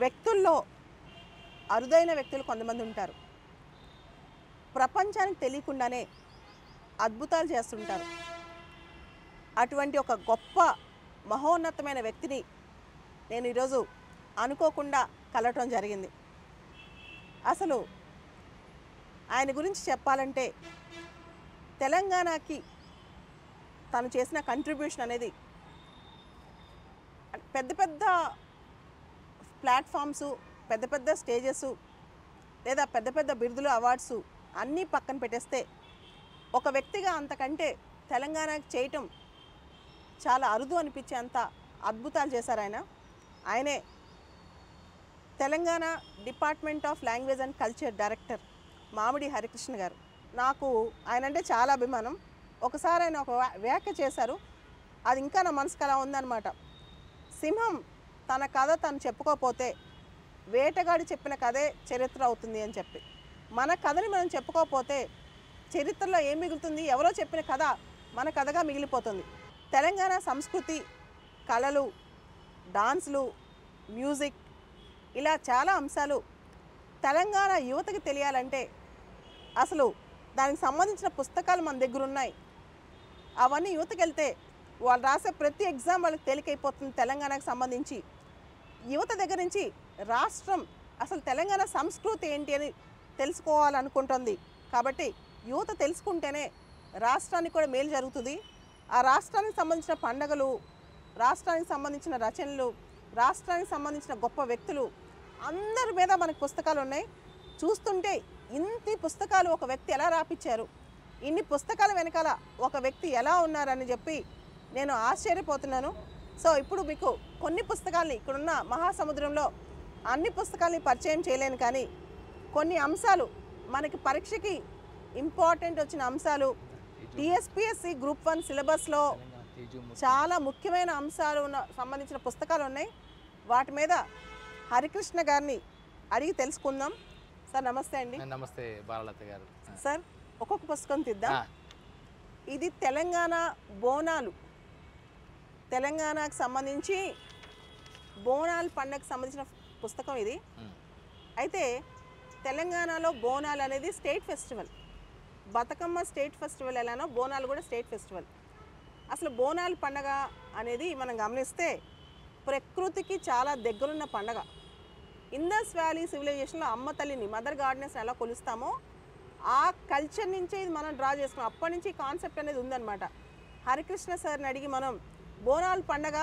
వ్యక్తుల్లో అరుదైన వ్యక్తులు కొంతమంది ఉంటారు. ప్రపంచానికి తెలియకుండానే అద్భుతాలు చేస్తుంటారు. అటువంటి ఒక గొప్ప మహోన్నతమైన వ్యక్తిని నేను ఈరోజు అనుకోకుండా కలవటం జరిగింది. అసలు ఆయన గురించి చెప్పాలంటే తెలంగాణకి తను చేసిన కంట్రిబ్యూషన్ అనేది పెద్ద పెద్ద ప్లాట్ఫామ్స్, పెద్ద పెద్ద స్టేజెస్ లేదా పెద్ద పెద్ద బిరుదులు, అవార్డ్స్ అన్నీ పక్కన పెట్టేస్తే ఒక వ్యక్తిగా అంతకంటే తెలంగాణకి చేయటం చాలా అరుదు అనిపించేంత అద్భుతాలు చేశారు ఆయనే Telangana department of language and culture director మామిడి హరికృష్ణ గారు. నాకు ఆయన అంటే చాలా అభిమానం. ఒకసారి ఆయన ఒక వ్యాఖ్య చేశారు, అది ఇంకా నా మనసుకు అలా ఉందన్నమాట. సింహం తన కథ తను చెప్పుకోకపోతే వేటగాడి చెప్పిన కథే చరిత్ర అవుతుంది అని చెప్పి, మన కథని మనం చెప్పుకోకపోతే చరిత్రలో ఏం మిగులుతుంది? ఎవరో చెప్పిన కథ మన కథగా మిగిలిపోతుంది. తెలంగాణ సంస్కృతి, కళలు, డాన్సులు, మ్యూజిక్, ఇలా చాలా అంశాలు తెలంగాణ యువతకి తెలియాలంటే అసలు దానికి సంబంధించిన పుస్తకాలు మన దగ్గర ఉన్నాయి. అవన్నీ యువతకి వెళ్తే వాళ్ళు రాసే ప్రతి ఎగ్జామ్ వాళ్ళకి తేలికైపోతుంది. తెలంగాణకు సంబంధించి యువత దగ్గర నుంచి రాష్ట్రం అసలు తెలంగాణ సంస్కృతి ఏంటి అని తెలుసుకోవాలనుకుంటుంది. కాబట్టి యువత తెలుసుకుంటేనే రాష్ట్రానికి కూడా మేలు జరుగుతుంది. ఆ రాష్ట్రానికి సంబంధించిన పండగలు, రాష్ట్రానికి సంబంధించిన రచనలు, రాష్ట్రానికి సంబంధించిన గొప్ప వ్యక్తులు అందరి మీద మనకు పుస్తకాలు ఉన్నాయి. చూస్తుంటే ఇన్ని పుస్తకాలు ఒక వ్యక్తి ఎలా రాపిచ్చారు, ఇన్ని పుస్తకాల వెనకాల ఒక వ్యక్తి ఎలా ఉన్నారని చెప్పి నేను ఆశ్చర్యపోతున్నాను. సో ఇప్పుడు మీకు కొన్ని పుస్తకాలని, ఇక్కడున్న మహాసముద్రంలో అన్ని పుస్తకాలని పరిచయం చేయలేను, కానీ కొన్ని అంశాలు మనకి పరీక్షకి ఇంపార్టెంట్ వచ్చిన అంశాలు, టీఎస్పీఎస్సీ గ్రూప్ 1 సిలబస్లో చాలా ముఖ్యమైన అంశాలు సంబంధించిన పుస్తకాలు ఉన్నాయి. వాటి మీద హరికృష్ణ గారిని అడిగి తెలుసుకుందాం. సార్ నమస్తే అండి. నమస్తే బాలలత గారు. సార్ ఒక్కొక్క పుస్తకం తీద్దాం. ఇది తెలంగాణ బోనాలు, తెలంగాణకు సంబంధించి బోనాలు పండుగకు సంబంధించిన పుస్తకం ఇది. అయితే తెలంగాణలో బోనాలు అనేది state festival. Bathukamma state festival ఎలానో బోనాలు కూడా స్టేట్ ఫెస్టివల్. అసలు బోనాలు పండగ అనేది మనం గమనిస్తే ప్రకృతికి చాలా దగ్గరున్న పండగ. ఇండస్ వ్యాలీ సివిలైజేషన్లో అమ్మ తల్లిని, మదర్ గార్డెన్స్ ఎలా కొలుస్తామో ఆ కల్చర్ నుంచే ఇది మనం డ్రా చేసుకున్నాం. అప్పటి నుంచి ఈ కాన్సెప్ట్ అనేది ఉందన్నమాట. హరికృష్ణ సార్ని అడిగి మనం బోనాలు పండగ,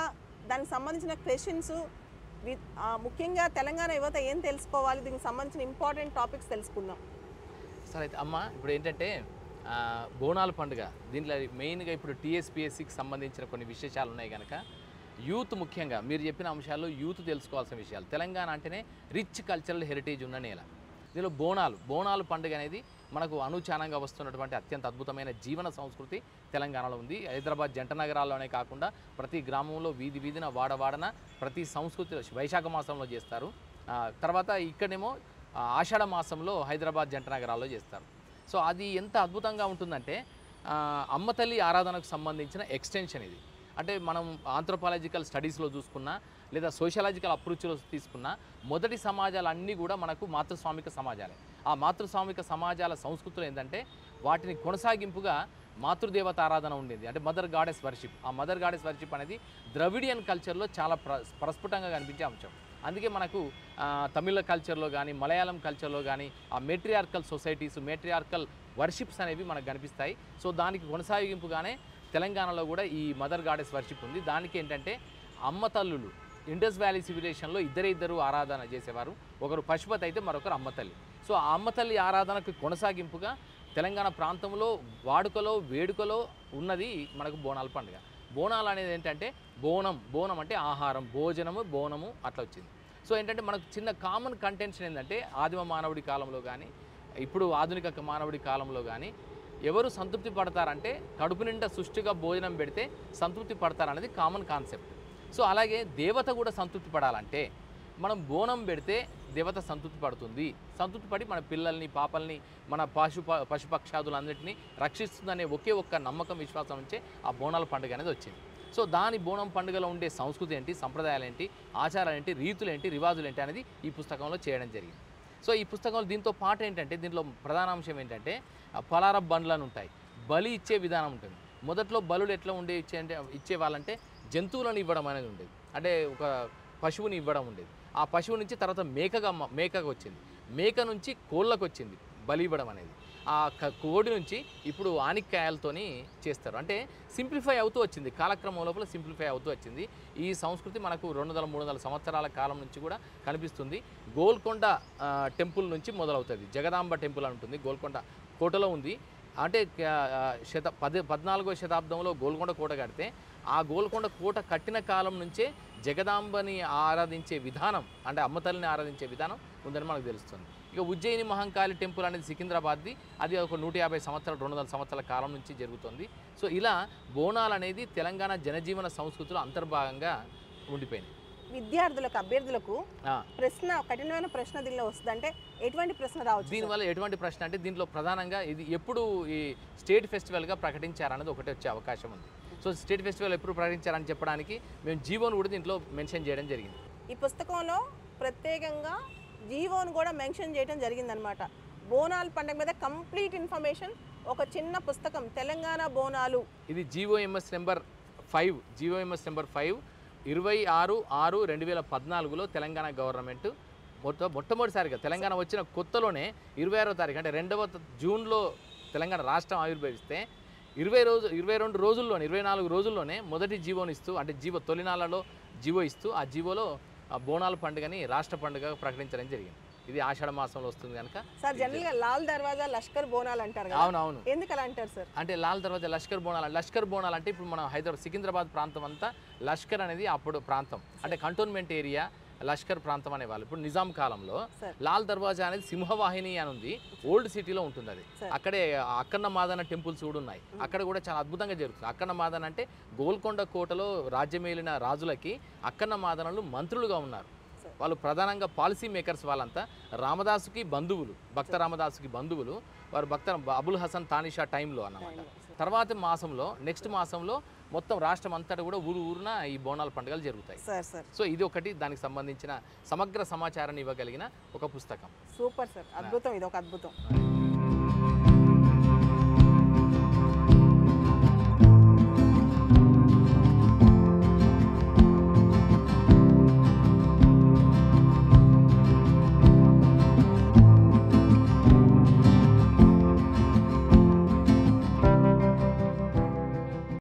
దానికి సంబంధించిన క్వశ్చన్స్, ముఖ్యంగా తెలంగాణ యువత ఏం తెలుసుకోవాలి, దీనికి సంబంధించిన ఇంపార్టెంట్ టాపిక్స్ తెలుసుకుందాం. సరే అయితే అమ్మ, ఇప్పుడు ఏంటంటే బోనాల పండుగ, దీంట్లో మెయిన్గా ఇప్పుడు టీఎస్పీఎస్సీకి సంబంధించిన కొన్ని విశేషాలు ఉన్నాయి కనుక యూత్, ముఖ్యంగా మీరు చెప్పిన అంశాలు యూత్ తెలుసుకోవాల్సిన విషయాలు. తెలంగాణ అంటేనే రిచ్ కల్చరల్ హెరిటేజ్ ఉన్న నేల. దీనిలో బోనాలు పండుగ అనేది మనకు అనుచానంగా వస్తున్నటువంటి అత్యంత అద్భుతమైన జీవన సంస్కృతి తెలంగాణలో ఉంది. హైదరాబాద్ జంట నగరాల్లోనే కాకుండా ప్రతి గ్రామంలో, వీధి వీధిన, వాడవాడన ప్రతి సంస్కృతిలో వైశాఖ మాసంలో చేస్తారు. తర్వాత ఇక్కడేమో ఆషాఢ మాసంలో హైదరాబాద్ జంట నగరాల్లో చేస్తారు. సో అది ఎంత అద్భుతంగా ఉంటుందంటే అమ్మ తల్లి ఆరాధనకు సంబంధించిన ఎక్స్టెన్షన్ ఇది. అంటే మనం ఆంథ్రోపాలజికల్ స్టడీస్లో చూసుకున్నా లేదా సోషలాజికల్ అప్రోచ్లో తీసుకున్నా మొదటి సమాజాలన్నీ కూడా మనకు మాతృస్వామిక సమాజాలే. ఆ మాతృస్వామిక సమాజాల సంస్కృతులు ఏంటంటే వాటిని కొనసాగింపుగా మాతృదేవత ఆరాధన ఉండేది, అంటే మదర్ గాడెస్ వర్షిప్. ఆ మదర్ గాడెస్ వర్షిప్ అనేది ద్రవిడియన్ కల్చర్లో చాలా ప్రస్ఫుటంగా కనిపించే అంశం. అందుకే మనకు తమిళ కల్చర్లో కానీ, మలయాళం కల్చర్లో కానీ ఆ మెట్రియార్కల్ సొసైటీస్, మెట్రియార్కల్ వర్షిప్స్ అనేవి మనకు కనిపిస్తాయి. సో దానికి కొనసాగింపుగానే తెలంగాణలో కూడా ఈ మదర్ గాడెస్ వర్షిప్ ఉంది. దానికి ఏంటంటే అమ్మ తల్లులు ఇండస్ వ్యాలీ సివిలైజేషన్లో ఇద్దరు ఆరాధన చేసేవారు. ఒకరు పశుపతి అయితే మరొకరు అమ్మ తల్లి. సో ఆ అమ్మ తల్లి ఆరాధనకు కొనసాగింపుగా తెలంగాణ ప్రాంతంలో వాడుకలో, వేడుకలో ఉన్నది మనకు బోనాల పండుగ. బోనాలు అనేది ఏంటంటే బోనం అంటే ఆహారం, భోజనము, బోనము అట్లా వచ్చింది. సో ఏంటంటే మనకు చిన్న కామన్ కంటెన్షన్ ఏంటంటే ఆదిమ మానవుడి కాలంలో కానీ, ఇప్పుడు ఆధునిక మానవుడి కాలంలో కానీ ఎవరు సంతృప్తి పడతారంటే కడుపు నిండా సుష్టిగా భోజనం పెడితే సంతృప్తి పడతారనేది కామన్ కాన్సెప్ట్. సో అలాగే దేవత కూడా సంతృప్తి పడాలంటే మనం బోనం పెడితే దేవత సంతృప్తి పడుతుంది. సంతృప్తి పడి మన పిల్లల్ని, పాపల్ని, మన పశుపక్షాదులన్నింటినీ రక్షిస్తుందనే ఒకే ఒక్క నమ్మకం, విశ్వాసం నుంచే ఆ బోనాల పండుగ అనేది వచ్చింది. సో దాని బోనం పండుగలో ఉండే సంస్కృతి ఏంటి, సంప్రదాయాలు ఏంటి, ఆచారాలు ఏంటి, రీతులు ఏంటి, రివాజులు ఏంటి అనేది ఈ పుస్తకంలో చేయడం జరిగింది. సో ఈ పుస్తకంలో దీంతో పాటు ఏంటంటే దీంట్లో ప్రధాన అంశం ఏంటంటే పలార బండ్లను ఉంటాయి, బలి ఇచ్చే విధానం ఉంటుంది. మొదట్లో బలులు ఎట్లా ఇచ్చేవాళ్ళంటే జంతువులను ఇవ్వడం అనేది ఉండేది, అంటే ఒక పశువుని ఇవ్వడం ఉండేది. ఆ పశువు నుంచి తర్వాత మేకగా వచ్చింది, మేక నుంచి కోళ్ళకు వచ్చింది బలి ఇవ్వడం అనేది. ఆ కోడి నుంచి ఇప్పుడు ఆనిక్కాయలతోని చేస్తారు. అంటే సింప్లిఫై అవుతూ వచ్చింది, కాలక్రమం లోపల సింప్లిఫై అవుతూ వచ్చింది. ఈ సంస్కృతి మనకు 200-300 సంవత్సరాల కాలం నుంచి కూడా కనిపిస్తుంది. గోల్కొండ టెంపుల్ నుంచి మొదలవుతుంది. జగదాంబ టెంపుల్ అని ఉంటుంది, గోల్కొండ కోటలో ఉంది. అంటే 14వ శతాబ్దంలో గోల్కొండ కోట కడితే ఆ గోల్కొండ కోట కట్టిన కాలం నుంచే జగదాంబని ఆరాధించే విధానం, అంటే అమ్మతల్లిని ఆరాధించే విధానం ఉందని మనకు తెలుస్తుంది. ఇక ఉజ్జయిని మహంకాళి టెంపుల్ అనేది సికింద్రాబాద్ది, అది ఒక 150 సంవత్సరాలు 200 సంవత్సరాల కాలం నుంచి జరుగుతుంది. సో ఇలా బోనాలు అనేది తెలంగాణ జనజీవన సంస్కృతిలో అంతర్భాగంగా ఉండిపోయినాయి. విద్యార్థులకు, అభ్యర్థులకు కఠినమైన ప్రశ్న దీనిలో వస్తుంది అంటే ఎటువంటి ప్రశ్న రావచ్చు? దీనివల్ల ఎటువంటి ప్రశ్న అంటే దీంట్లో ప్రధానంగా ఇది ఎప్పుడు ఈ స్టేట్ ఫెస్టివల్గా ప్రకటించారన్నది ఒకటి వచ్చే అవకాశం ఉంది. సో స్టేట్ ఫెస్టివల్ ఎప్పుడు ప్రకటించారని చెప్పడానికి మేము జీవోను కూడా దీంట్లో మెన్షన్ చేయడం జరిగింది. ఈ పుస్తకంలో ప్రత్యేకంగా జీవోను కూడా మెన్షన్ చేయడం జరిగిందనమాట. బోనాల పండుగ మీద కంప్లీట్ ఇన్ఫర్మేషన్ ఒక చిన్న పుస్తకం, తెలంగాణ బోనాలు. ఇది జీవోఎంఎస్ నెంబర్ 5, జీవోఎంఎస్ నెంబర్ 5 26/6/2014లో తెలంగాణ గవర్నమెంట్ మొట్టమొదటిసారిగా తెలంగాణ వచ్చిన కొత్తలోనే 26వ తారీఖు అంటే 2వ జూన్లో తెలంగాణ రాష్ట్రం ఆవిర్భవిస్తే 22 రోజుల్లోనే 24 రోజుల్లోనే మొదటి జీవోని ఇస్తూ, అంటే తొలినాళ్ళలో జీవో ఇస్తూ ఆ జీవోలో బోనాల పండుగని రాష్ట్ర పండుగ ప్రకటించడం జరిగింది. ఇది ఆషాఢ మాసంలో వస్తుంది కనుక. సార్ జనరల్గా లాల్ దర్వాజా లష్కర్ బోనాలు అంటారు కదా, అవునవును, ఎందుకు అలా అంటారు సార్? అంటే లాల్ దర్వాజా లష్కర్ బోనాలు అంటే ఇప్పుడు మన సికింద్రాబాద్ ప్రాంతం అంతా లష్కర్ అనేది అప్పుడు ప్రాంతం, అంటే కంటోన్మెంట్ ఏరియా లష్కర్ ప్రాంతం అనేవాళ్ళు. ఇప్పుడు నిజాం కాలంలో లాల్ దర్వాజా అనేది సింహవాహిని అని ఉంది, ఓల్డ్ సిటీలో ఉంటుంది. అది అక్కడే అక్కన్న మాదన టెంపుల్స్ కూడా ఉన్నాయి, అక్కడ కూడా చాలా అద్భుతంగా జరుగుతుంది. అక్కన్న మాదన అంటే గోల్కొండ కోటలో రాజ్యమేలిన రాజులకి అక్కన్న మాదనలు మంత్రులుగా ఉన్నారు. వాళ్ళు ప్రధానంగా పాలసీ మేకర్స్, వాళ్ళంతా రామదాసుకి బంధువులు, భక్త రామదాసుకి బంధువులు. వారు భక్త అబుల్ హసన్ తానిషా టైంలో అన్నమాట. తర్వాత మాసంలో నెక్స్ట్ మాసంలో మొత్తం రాష్ట్రం అంతటా కూడా ఊరున ఈ బోనాల పండుగలు జరుగుతాయి. సో ఇది ఒకటి దానికి సంబంధించిన సమగ్ర సమాచారాన్ని ఇవ్వగలిగిన ఒక పుస్తకం. సూపర్ సార్, అద్భుతం, ఇది ఒక అద్భుతం.